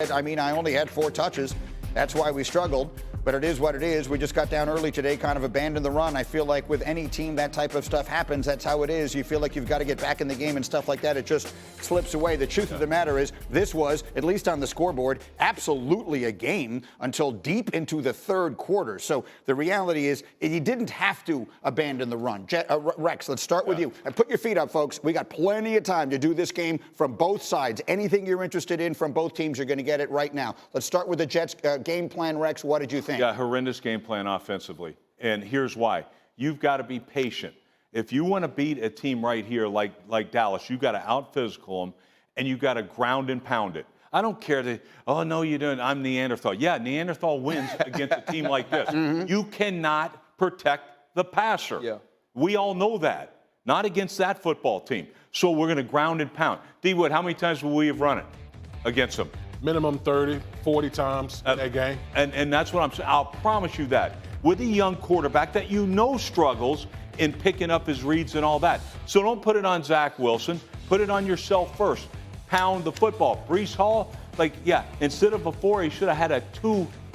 I mean, I only had 4 touches. That's why we struggled. But it is what it is. We just got down early today, kind of abandoned the run. I feel like with any team, that type of stuff happens. That's how it is. You feel like you've got to get back in the game and stuff like that. It just slips away. The truth of the matter is this was, at least on the scoreboard, absolutely a game until deep into the third quarter. So the reality is you didn't have to abandon the run. Rex, let's start with you. And put your feet up, folks. We got plenty of time to do this game from both sides. Anything you're interested in from both teams, you're going to get it right now. Let's start with the Jets game plan. Rex, what did you think? Yeah, horrendous game plan offensively. And here's why. You've got to be patient. If you want to beat a team right here like Dallas, you've got to out-physical them, and you've got to ground and pound it. I don't care that, oh, no, you don't. I'm Neanderthal. Yeah, Neanderthal wins against a team like this. You cannot protect the passer. Yeah. We all know that. Not against that football team. So we're going to ground and pound. D. Wood, how many times will we have run it against them? Minimum 30, 40 times in that game. And that's what I'm saying. I'll promise you that. With a young quarterback that you know struggles in picking up his reads and all that. So don't put it on Zach Wilson. Put it on yourself first. Pound the football. Breece Hall, instead of before, he should have had a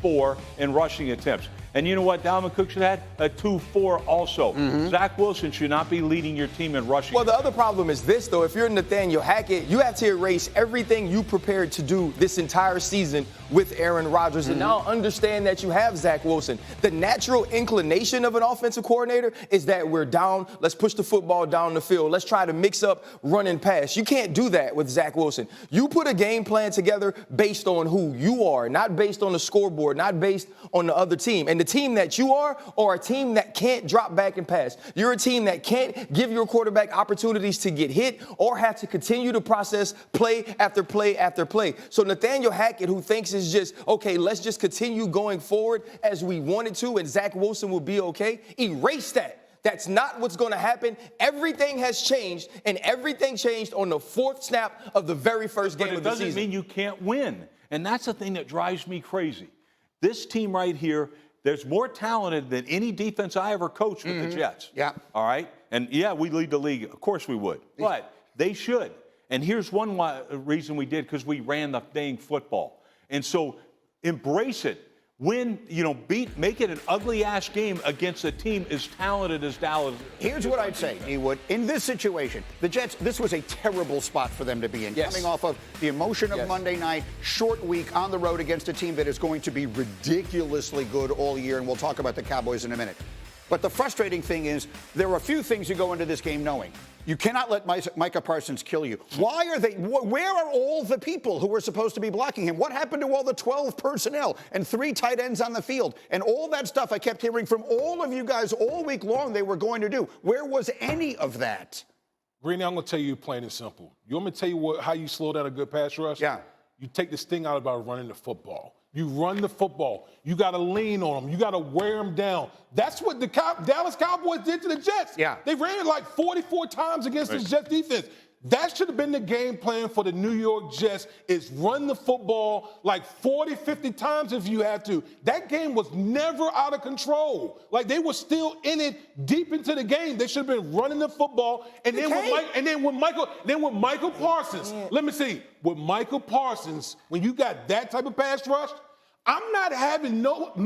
2-4 in rushing attempts. And you know what? Dalvin Cook should have had a 2-4 also. Zach Wilson should not be leading your team in rushing. Well, the other problem is this, though. If you're Nathaniel Hackett, you have to erase everything you prepared to do this entire season with Aaron Rodgers. And now understand that you have Zach Wilson. The natural inclination of an offensive coordinator is that we're down. Let's push the football down the field. Let's try to mix up run and pass. You can't do that with Zach Wilson. You put a game plan together based on who you are, not based on the scoreboard, not based on the other team. And the team that you are a team that can't drop back and pass. You're a team that can't give your quarterback opportunities to get hit or have to continue to process play after play after play. So Nathaniel Hackett, who thinks it's just, okay, let's just continue going forward as we wanted to and Zach Wilson will be okay, erase that. That's not what's going to happen. Everything has changed, and everything changed on the 4th snap of the very first game of the season. But it doesn't mean you can't win. And that's the thing that drives me crazy. This team right here, there's more talented than any defense I ever coached with the Jets. Yeah. All right? And, yeah, we lead the league. Of course we would. But they should. And here's one reason we did, because we ran the dang football. And so embrace it. Win, make it an ugly-ass game against a team as talented as Dallas. Here's what I'd say, E-Wood. In this situation, the Jets, this was a terrible spot for them to be in. Yes. Coming off of the emotion of Monday night, short week on the road against a team that is going to be ridiculously good all year, and we'll talk about the Cowboys in a minute. But the frustrating thing is there are a few things you go into this game knowing. You cannot let Micah Parsons kill you. Why are they? Where are all the people who were supposed to be blocking him? What happened to all the 12 personnel and 3 tight ends on the field and all that stuff I kept hearing from all of you guys all week long they were going to do? Where was any of that? Greeny, I'm going to tell you plain and simple. You want me to tell you how you slow down a good pass rush? Yeah. You take this thing out about running the football. You run the football. You got to lean on them. You got to wear them down. That's what the Dallas Cowboys did to the Jets. Yeah. They ran it like 44 times against the Jets defense. That should have been the game plan for the New York Jets, is run the football like 40, 50 times if you had to. That game was never out of control. Like, they were still in it deep into the game. They should have been running the football. And then with Michael Parsons, let me see, with Michael Parsons, when you got that type of pass rush, I'm not having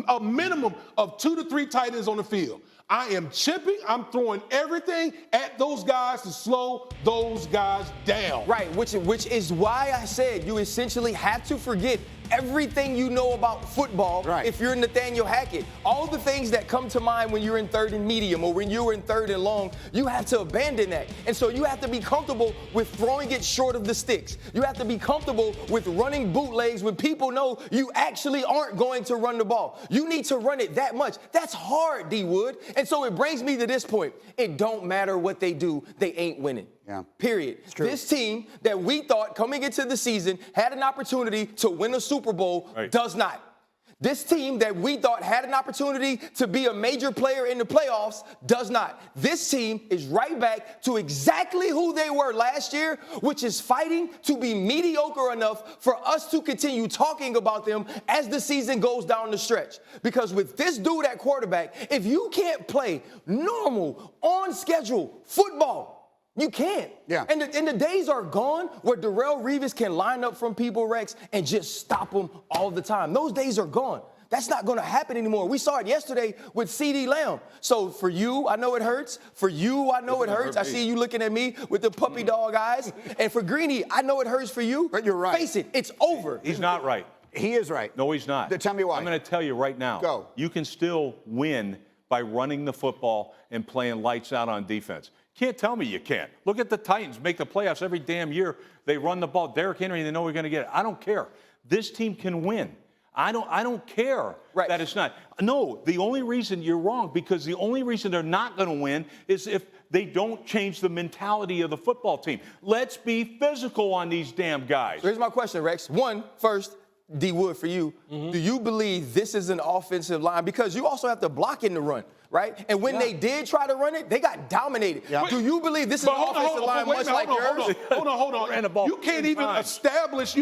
a minimum of 2 to 3 tight ends on the field. I am chipping. I'm throwing everything at those guys to slow those guys down. Right, which is why I said you essentially have to forget everything you know about football if you're Nathaniel Hackett. All the things that come to mind when you're in 3rd and medium or when you're in 3rd and long, you have to abandon that. And so you have to be comfortable with throwing it short of the sticks. You have to be comfortable with running bootlegs when people know you actually aren't going to run the ball. You need to run it that much. That's hard, D. Wood. And so it brings me to this point. It don't matter what they do, they ain't winning. Yeah. Period. This team that we thought coming into the season had an opportunity to win a Super Bowl does not. This team that we thought had an opportunity to be a major player in the playoffs does not. This team is right back to exactly who they were last year, which is fighting to be mediocre enough for us to continue talking about them as the season goes down the stretch. Because with this dude at quarterback, if you can't play normal, on schedule football, You can't. Yeah. And the days are gone where Darrelle Revis can line up from people, Rex, and just stop them all the time. Those days are gone. That's not going to happen anymore. We saw it yesterday with CeeDee Lamb. So for you, I know it hurts. For you, I know it hurts. I see you looking at me with the puppy dog eyes. And for Greeny, I know it hurts for you. But you're right. Face it, it's over. He's not right. He is right. No, he's not. Tell me why. I'm going to tell you right now. Go. You can still win by running the football and playing lights out on defense. Can't tell me you can't. Look at the Titans make the playoffs every damn year. They run the ball. Derrick Henry, they know we're going to get it. I don't care. This team can win. I don't care that it's not. No, the only reason you're wrong, because the only reason they're not going to win is if they don't change the mentality of the football team. Let's be physical on these damn guys. Here's my question, Rex. First, D. Wood, for you, do you believe this is an offensive line? Because you also have to block in the run, right? And when they did try to run it, they got dominated. Yeah. Do you believe this is an offensive line much like yours? Hold on. Ran the ball You can't even establish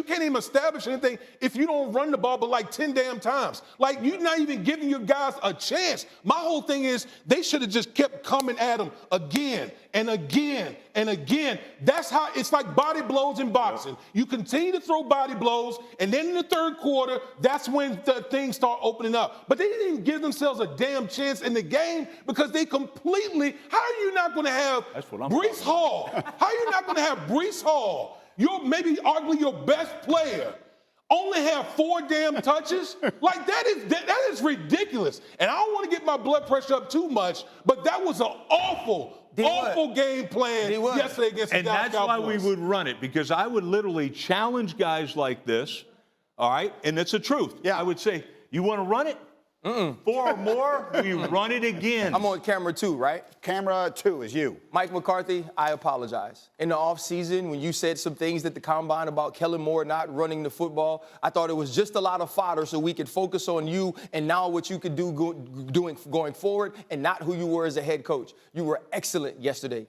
anything if you don't run the ball but like 10 damn times. Like, you're not even giving your guys a chance. My whole thing is they should have just kept coming at them again and again and again. That's how it's like body blows in boxing. You continue to throw body blows, and then in the third quarter, that's when the things start opening up. But they didn't even give themselves a damn chance in the game because they completely. How are you not going to have Breece Hall? How are you not going to have Breece Hall? You're maybe arguably your best player. Only have 4 damn touches? Like, that is ridiculous. And I don't want to get my blood pressure up too much, but that was an awful game plan yesterday against the Dallas Cowboys. And that's why we would run it, because I would literally challenge guys like this, all right? And it's the truth. Yeah. I would say, you want to run it? 4 or more, we run it again. I'm on camera 2, right? Camera 2 is you. Mike McCarthy, I apologize. In the offseason, when you said some things at the Combine about Kellen Moore not running the football, I thought it was just a lot of fodder so we could focus on you and now what you could do going forward and not who you were as a head coach. You were excellent yesterday.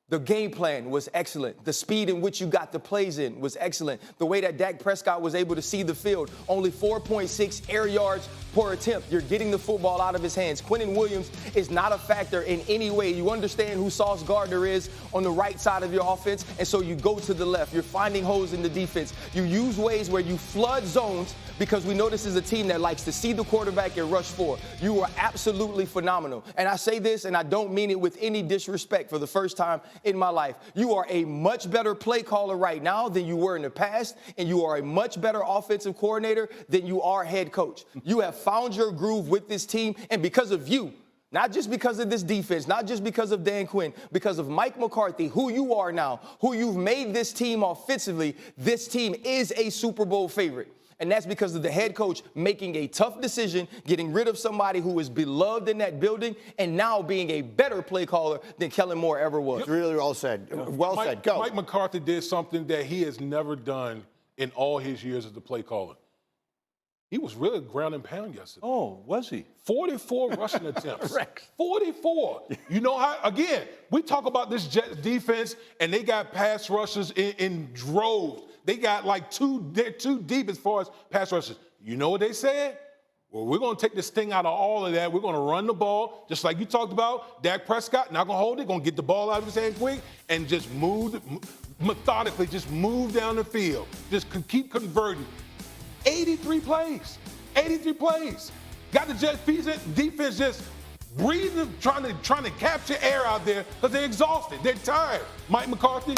The game plan was excellent. The speed in which you got the plays in was excellent. The way that Dak Prescott was able to see the field, only 4.6 air yards per attempt. You're getting the football out of his hands. Quinnen Williams is not a factor in any way. You understand who Sauce Gardner is on the right side of your offense, and so you go to the left. You're finding holes in the defense. You use ways where you flood zones because we know this is a team that likes to see the quarterback and rush forward. You were absolutely phenomenal. And I say this, and I don't mean it with any disrespect for the first time in my life. You are a much better play caller right now than you were in the past, and you are a much better offensive coordinator than you are head coach. You have found your groove with this team, and because of you, not just because of this defense, not just because of Dan Quinn, because of Mike McCarthy, who you are now, who you've made this team offensively, this team is a Super Bowl favorite. And that's because of the head coach making a tough decision, getting rid of somebody who is beloved in that building, and now being a better play caller than Kellen Moore ever was. Really well said. Well said. Go. Mike McCarthy did something that he has never done in all his years as the play caller. He was really ground and pound yesterday. Oh, was he? 44 rushing attempts. 44. You know how, again, we talk about this Jets defense, and they got pass rushers in droves. They got like they're too deep as far as pass rushers. You know what they said? Well, we're going to take this thing out of all of that. We're going to run the ball, just like you talked about. Dak Prescott, not going to hold it, going to get the ball out of his hand quick, and just methodically, just move down the field. Just keep converting. 83 plays. 83 plays. Got the Jets defense just breathing, trying to capture air out there because they're exhausted. They're tired. Mike McCarthy.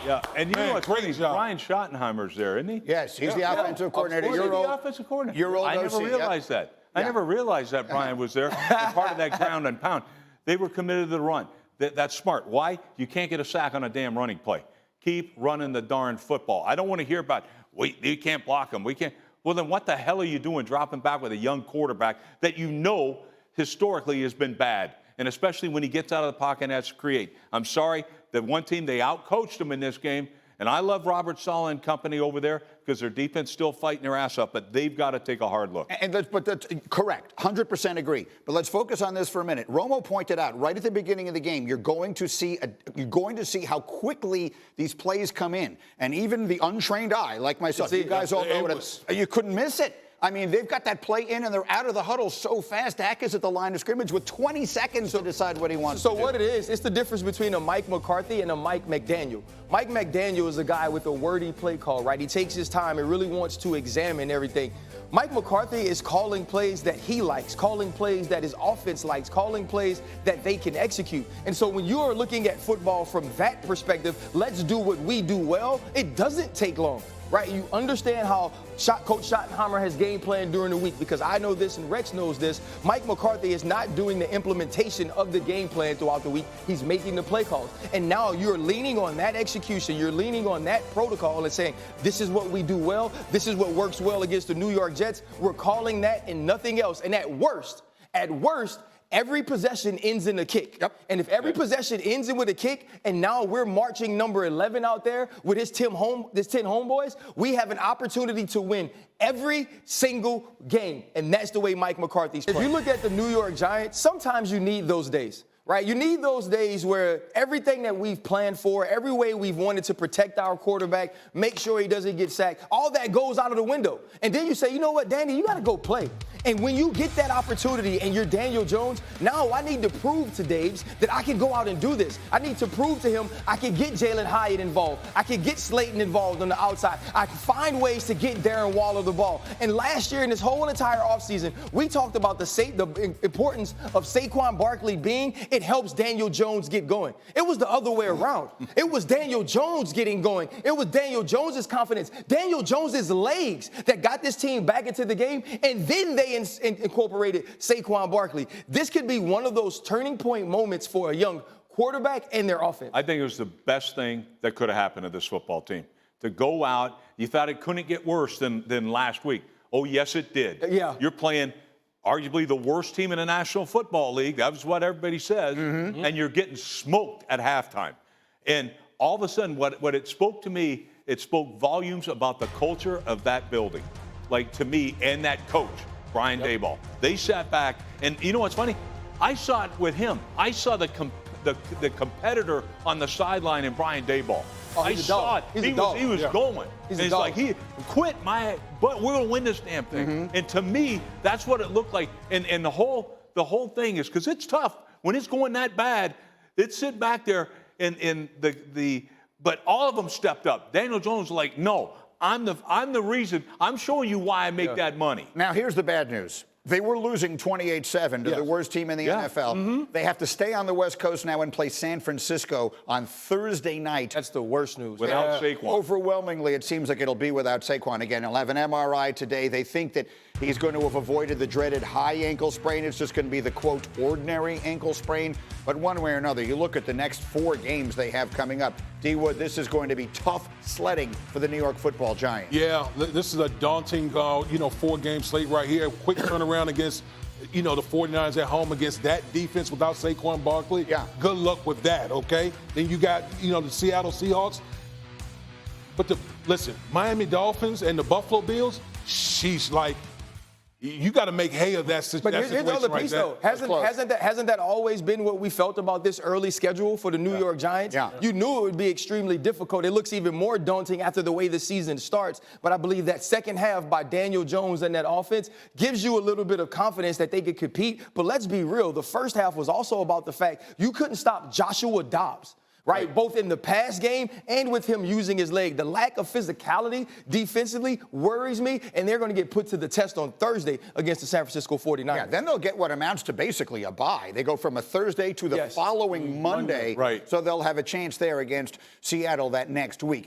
Yeah, and you know what's great job. Brian Schottenheimer's there, isn't he? Yes, he's the offensive coordinator. He's the offensive coordinator. I never realized that. I never realized that Brian was there, and part of that ground and pound. They were committed to the run. That's smart. Why? You can't get a sack on a damn running play. Keep running the darn football. I don't want to hear about, you can't block them. We can't. Well, then what the hell are you doing dropping back with a young quarterback that you know historically has been bad? And especially when he gets out of the pocket and has to create. I'm sorry, that one team, they outcoached them in this game. And I love Robert Saleh and company over there because their defense still fighting their ass up, but they've got to take a hard look. But that's correct, 100% agree. But let's focus on this for a minute. Romo pointed out right at the beginning of the game, you're going to see how quickly these plays come in, and even the untrained eye, like myself, you guys all know what you couldn't miss it. I mean, they've got that play in and they're out of the huddle so fast. Dak is at the line of scrimmage with 20 seconds to decide what he wants to do. So what it is, it's the difference between a Mike McCarthy and a Mike McDaniel. Mike McDaniel is a guy with a wordy play call, right? He takes his time and really wants to examine everything. Mike McCarthy is calling plays that he likes, calling plays that his offense likes, calling plays that they can execute. And so when you are looking at football from that perspective, let's do what we do well, it doesn't take long. Right, you understand how Coach Schottenheimer has game planned during the week, because I know this and Rex knows this. Mike McCarthy is not doing the implementation of the game plan throughout the week. He's making the play calls. And now you're leaning on that execution. You're leaning on that protocol and saying, this is what we do well. This is what works well against the New York Jets. We're calling that and nothing else. And at worst, every possession ends in a kick. Yep. And if every possession ends in with a kick, and now we're marching number 11 out there with his 10 homeboys, we have an opportunity to win every single game. And that's the way Mike McCarthy's playing. If you look at the New York Giants, sometimes you need those days. Right? You need those days where everything that we've planned for, every way we've wanted to protect our quarterback, make sure he doesn't get sacked, all that goes out of the window. And then you say, you know what, Danny, you got to go play. And when you get that opportunity and you're Daniel Jones, now I need to prove to Daves that I can go out and do this. I need to prove to him I can get Jalen Hyatt involved. I can get Slayton involved on the outside. I can find ways to get Darren Waller the ball. And last year in this whole entire offseason, we talked about the importance of Saquon Barkley being it helps Daniel Jones get going. It was the other way around. It was Daniel Jones getting going. It was Daniel Jones' confidence, Daniel Jones' legs that got this team back into the game, and then they incorporated Saquon Barkley. This could be one of those turning point moments for a young quarterback and their offense. I think it was the best thing that could have happened to this football team. To go out, you thought it couldn't get worse than last week. Oh, yes, it did. Yeah. You're playing arguably the worst team in the National Football League. That's what everybody says. Mm-hmm. And you're getting smoked at halftime. And all of a sudden, what it spoke to me, it spoke volumes about the culture of that building. Like, to me, and that coach, Brian Daboll. They sat back, and you know what's funny? I saw it with him. I saw the competitor on the sideline in Brian Daboll. Oh, I saw it. He was going. He's like, quit my but we're gonna win this damn thing. Mm-hmm. And to me, that's what it looked like. And the whole thing is, because it's tough when it's going that bad. They'd sit back there and but all of them stepped up. Daniel Jones was like, no, I'm the reason. I'm showing you why I make that money. Now here's the bad news. They were losing 28-7 to the worst team in the NFL. Mm-hmm. They have to stay on the West Coast now and play San Francisco on Thursday night. That's the worst news. Without Saquon. Overwhelmingly, it seems like it'll be without Saquon. Again, he'll have an MRI today. They think that he's going to have avoided the dreaded high ankle sprain. It's just going to be the, quote, ordinary ankle sprain. But one way or another, you look at the next 4 games they have coming up. D-Wood, this is going to be tough sledding for the New York Football Giants. Yeah, this is a daunting, 4-game slate right here. Quick turnaround against, the 49ers at home against that defense without Saquon Barkley. Yeah. Good luck with that, okay? Then you got, the Seattle Seahawks. But listen, Miami Dolphins and the Buffalo Bills, sheesh, like, you got to make hay of that situation. But here's the other piece, though. Hasn't that always been what we felt about this early schedule for the New York Giants? Yeah. You knew it would be extremely difficult. It looks even more daunting after the way the season starts. But I believe that second half by Daniel Jones and that offense gives you a little bit of confidence that they could compete. But let's be real. The first half was also about the fact you couldn't stop Joshua Dobbs. Right, both in the pass game and with him using his leg. The lack of physicality defensively worries me, and they're going to get put to the test on Thursday against the San Francisco 49ers. Yeah, then they'll get what amounts to basically a bye. They go from a Thursday to the following Monday. Right. So they'll have a chance there against Seattle that next week.